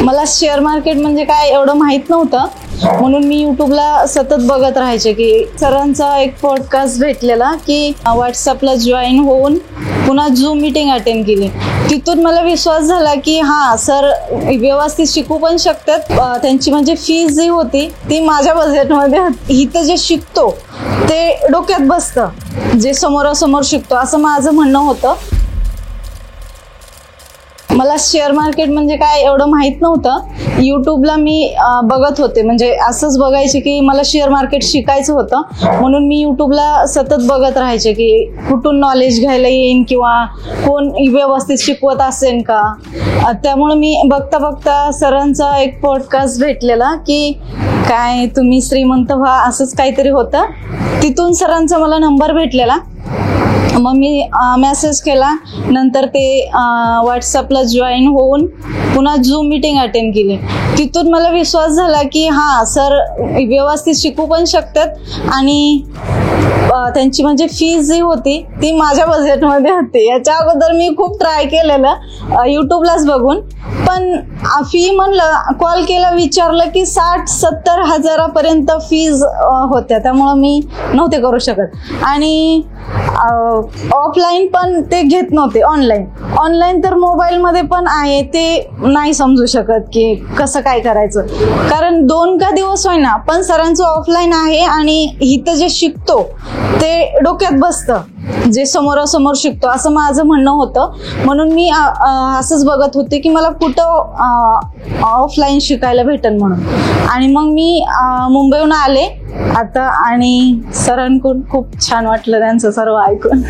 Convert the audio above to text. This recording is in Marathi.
मला शेअर मार्केट म्हणजे काय एवढं माहित नव्हतं, म्हणून मी युट्यूबला सतत बघत राहायचे की सरांचा एक पॉडकास्ट भेटलेला की व्हॉट्सअपला जॉईन होऊन पुन्हा झूम मीटिंग अटेंड केली. तिथून मला विश्वास झाला की हा सर व्यवस्थित शिकू पण शकतात. त्यांची म्हणजे फीस जी होती ती माझ्या बजेटमध्ये होती. इथं जे शिकतो ते डोक्यात बसतं, जे समोरासमोर शिकतो असं माझं म्हणणं होतं. मला शेअर मार्केट म्हणजे काय एवढं माहित नव्हतं. युट्यूबला मी बघत होते, म्हणजे असंच बघायचे की मला शेअर मार्केट शिकायचं होतं, म्हणून मी युट्यूबला सतत बघत राहायचे की कुठून नॉलेज घ्यायला येईन किंवा कोण व्यवस्थित शिकवत असेल का. त्यामुळे मी बघता बघता सरांचा एक पॉडकास्ट भेटलेला की काय तुम्ही श्रीमंत व्हा असंच काहीतरी होतं. तिथून सरांचा मला नंबर भेटलेला. मग मी मेसेज केला, नंतर ते व्हॉट्सअपला जॉईन होऊन पुन्हा झूम मीटिंग अटेंड केली. तिथून मला विश्वास झाला की हा सर व्यवस्थित शिकू पण शकतात आणि त्यांची म्हणजे फीस जी होती ती माझ्या बजेटमध्ये होती. याच्या अगोदर मी खूप ट्राय केलेलं युट्यूबलाच बघून, पण फी म्हणलं कॉल केला विचारलं की 60-70 हजारापर्यंत फीज होत्या, त्यामुळं मी नव्हते करू शकत. आणि ऑफलाईन पण ते घेत नव्हते. ऑनलाईन तर मोबाईलमध्ये पण आहे, ते नाही समजू शकत की कसं काय करायचं, कारण 2 का दिवस होईना पण सरांचं ऑफलाईन आहे आणि इथं जे शिकतो ते डोक्यात बसतं, जे समोरासमोर शिकतो असं माझं म्हणणं होतं. म्हणून मी असंच बघत होते की मला कुठं ऑफलाईन शिकायला भेटेल म्हणून. आणि मग मी मुंबईहून आले आता, आणि सरांकडून खूप छान वाटलं त्यांचं सर्व ऐकून.